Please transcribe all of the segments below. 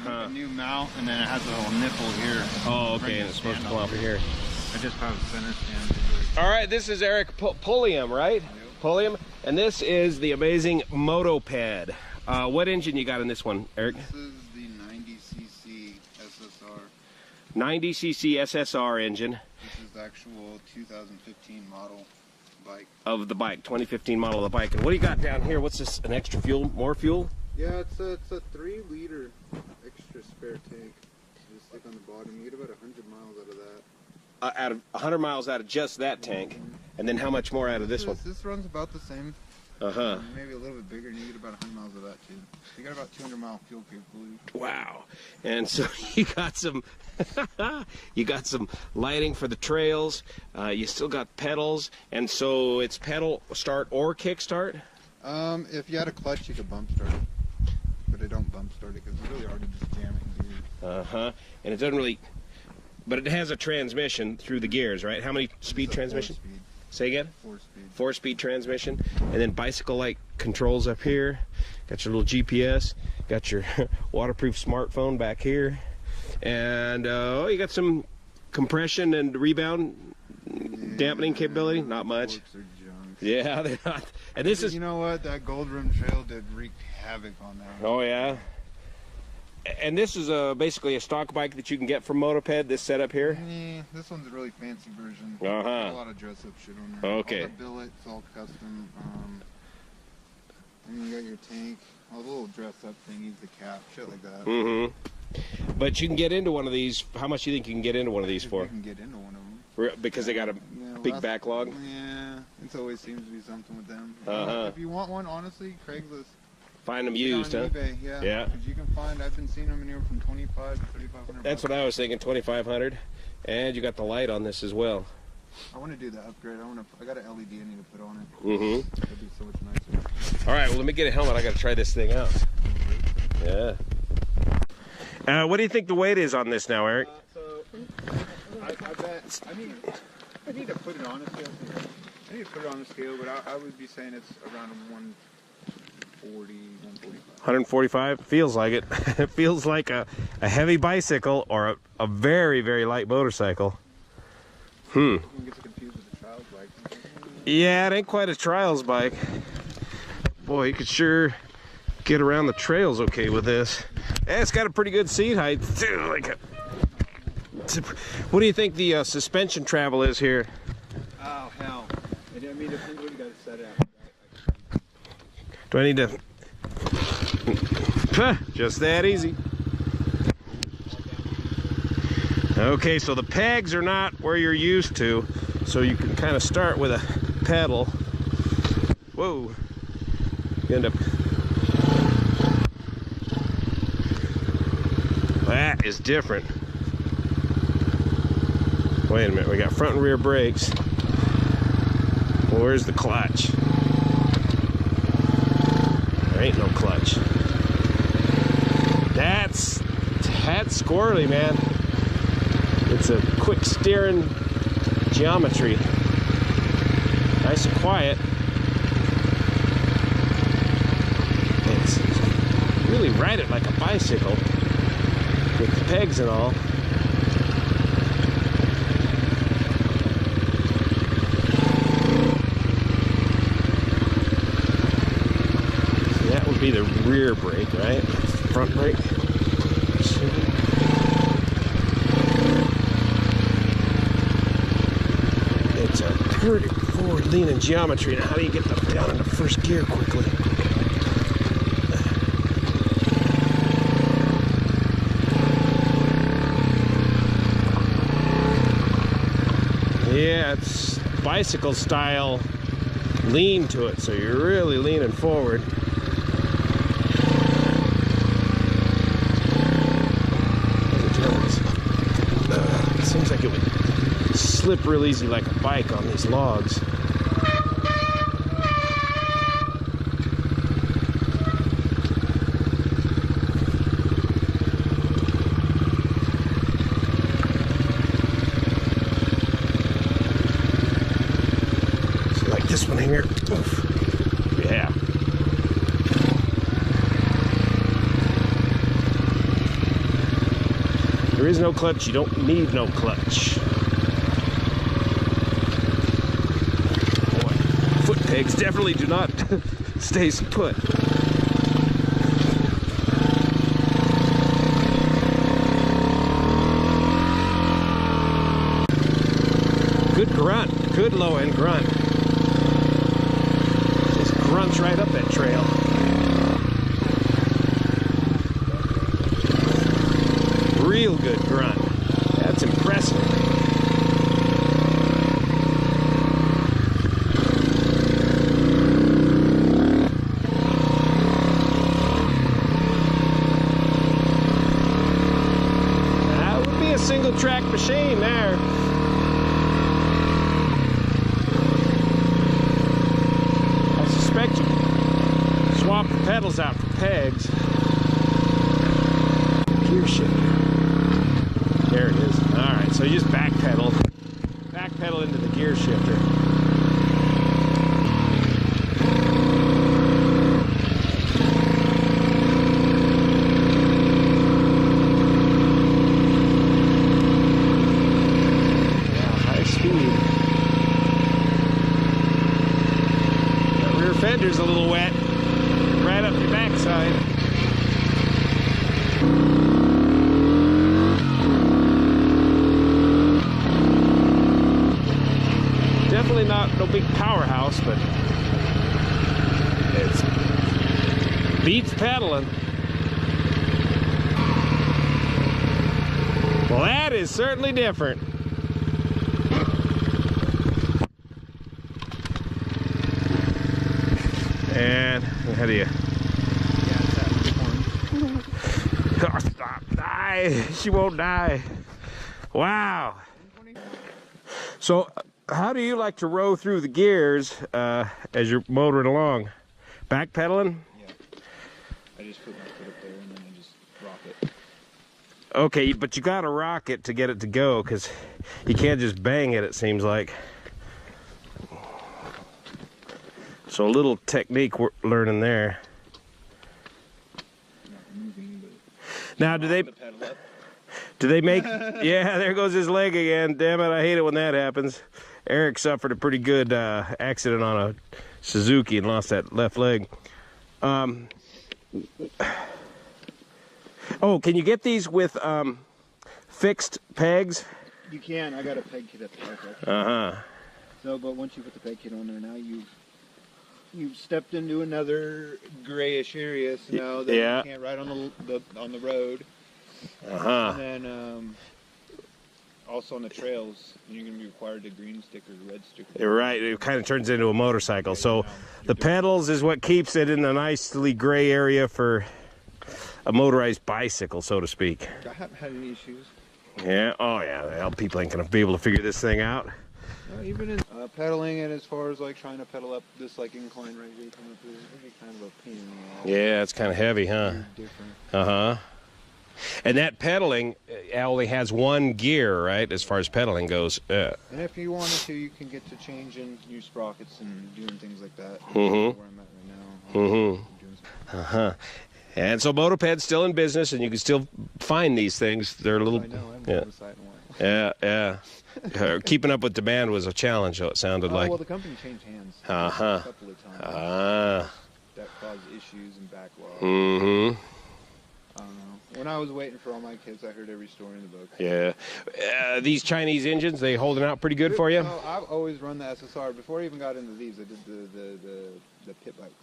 A new mount, and then it has a little nipple here. Oh, okay, and it's supposed to come over here. I just have a center stand. All right, this is Eric Pulliam, right? Yep. Pulliam, and this is the amazing Motoped. What engine you got in this one, Eric? This is the 90cc SSR. 90cc SSR engine. This is the actual 2015 model bike. Of the bike, 2015 model of the bike. And what do you got down here? What's this, an extra fuel, more fuel? Yeah, it's a 3-liter extra spare tank. Just stick on the bottom. You get about 100 miles out of that. Out of 100 miles out of just that tank. And then how much more out of this one? This runs about the same. Maybe a little bit bigger, and you get about 100 miles of that too. You got about 200 mile fuel capability. Wow! And so you got some, you got some lighting for the trails. You still got pedals, and so it's pedal start or kick start. If you had a clutch, you could bump start it, but it don't bump start it because it's really hard to just jam it in gears. And it doesn't really, but it has a transmission through the gears, right? How many speed transmission? 4-speed. Say again? 4-speed. 4-speed transmission, and then bicycle-like controls up here. Got your little GPS. Got your waterproof smartphone back here, and you got some compression and rebound dampening capability. Not much. Forks are junk. Yeah, they're not. And this is. You know what? That Gold Rim Trail did wreak havoc on that. Oh yeah. And this is basically a stock bike that you can get from Motoped, this setup here? Yeah, this one's a really fancy version. Uh-huh. A lot of dress-up shit on there. Okay. All the billets, all custom. And you got your tank, all the little dress-up thingies, the cap, shit like that. Mm-hmm. But you can get into one of these. How much do you think you can get into one of these for? You can get into one of them. Because they got a big backlog? Yeah, it always seems to be something with them. Uh-huh. If you want one, honestly, Craigslist. Find them used, on huh? eBay, yeah. Yeah. Because you can find, I've been seeing them anywhere from 25 to 3,500. That's what I was thinking, 2,500. And you got the light on this as well. I want to do the upgrade. I got an LED I need to put on it. Mm-hmm. It'll be so much nicer. All right, well, let me get a helmet. I got to try this thing out. Yeah. What do you think the weight is on this now, Eric? I bet, I need to put it on a scale. I need to put it on a scale, but I would be saying it's around 140, 145. 145? Feels like it. It feels like a heavy bicycle or a very, very light motorcycle. You can get confused with the trials bike. Yeah, it ain't quite a trials bike. Boy, you could sure get around the trails okay with this. And it's got a pretty good seat height too. What do you think the suspension travel is here? Oh, hell. I mean, it depends what you got to set it up. Do I need to... Just that easy. Okay, so the pegs are not where you're used to, so you can kind of start with a pedal. Whoa. You end up... That is different. Wait a minute, we got front and rear brakes. Well, where's the clutch? There ain't no clutch. That's squirrely, man. It's a quick steering geometry. Nice and quiet. It's really ride it like a bicycle with the pegs and all. So that would be the rear brake, right? Front brake. It's a pretty forward leaning geometry. Now, how do you get down into first gear quickly? Yeah, it's bicycle style lean to it, so you're really leaning forward. It seems like it would slip real easy like a bike on these logs. So like this one here. Oof. Yeah. there is no clutch, you don't need no clutch. Boy, foot pegs definitely do not stay put. Good grunt, good low end grunt. Just grunts right up that trail. Real good grunt. That's impressive. That would be a single track machine there. I suspect you can swap the pedals out for pegs. Gear shifter. There it is. All right, so you just backpedal into the gear shifter. Yeah, high speed. That rear fender's a little wet, right up your backside. Definitely not no big powerhouse, but it's beats pedaling. Well, that is certainly different. And how do you? Oh, stop! Die! She won't die. Wow. So, how do you like to row through the gears as you're motoring along? Backpedaling? Yeah. I just put my foot up there and then I just rock it. Okay, but you gotta rock it to get it to go, because you can't just bang it, it seems like. So a little technique we're learning there. Not moving, but Now, do they make... Yeah, there goes his leg again. Damn it, I hate it when that happens. Eric suffered a pretty good accident on a Suzuki and lost that left leg. Oh, can you get these with fixed pegs? you can. I got a peg kit at the park. Uh-huh. So, but once you put the peg kit on there, now you've stepped into another grayish area, so now that Yeah. you can't ride on the road. Uh-huh. And then also on the trails, you're going to be required to green stick or red stick. You're right. It kind of turns into a motorcycle. So the pedals is what keeps it in a nicely gray area for a motorized bicycle, so to speak. I haven't had any issues. Yeah. Oh, yeah. Well, people ain't going to be able to figure this thing out. Even in pedaling it, as far as like trying to pedal up this like incline right here, coming through, it's really kind of a pain in the ass. Yeah, it's kind of heavy, huh? Very different. Uh-huh. And that pedaling only has one gear, right, as far as pedaling goes. And if you wanted to, you can get to changing new sprockets and doing things like that. Mm-hmm. Where I'm at right now. Mm-hmm. Uh-huh. And so Motoped's still in business, and you can still find these things. They're a little... I know, I haven't been on the site in a while. Yeah, yeah. Keeping up with demand was a challenge, it sounded like. Well, the company changed hands Uh-huh. a couple of times. Ah. That caused issues and backlog. Mm-hmm. I don't know. When I was waiting for all my kids, I heard every story in the book. Yeah. These Chinese engines, they holding out pretty good for you? No, I've always run the SSR. Before I even got into these, I did the pit bikes.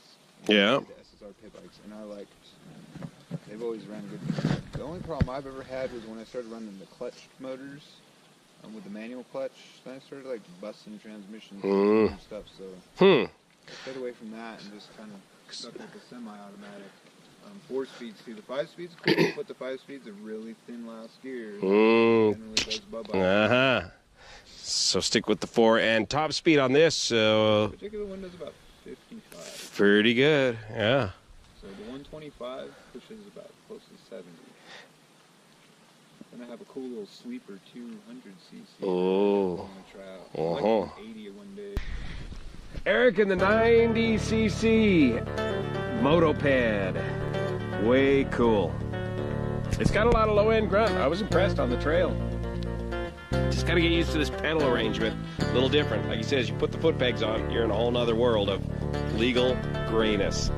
Yeah. I did the SSR pit bikes, and I liked. They've always ran good. The only problem I've ever had was when I started running the clutch motors with the manual clutch. Then I started like busting transmissions and stuff. So I stayed away from that and just kind of stuck with the semi-automatic. 4 speeds. See, the 5 speeds cool, but the 5 speeds are really thin last gear. Generally goes bye-bye. Uh-huh. So stick with the 4 and top speed on this. The particular one does about 55. Pretty good. Yeah. So the 125 pushes about close to 70. Then I have a cool little sweeper 200cc. Oh. I'm gonna try out. I like 80 one day. Eric in the 90cc Motoped. Way cool. It's got a lot of low-end grunt. I was impressed on the trail. Just got to get used to this pedal arrangement. A little different. Like he says, you put the foot pegs on, you're in a whole nother world of legal grayness.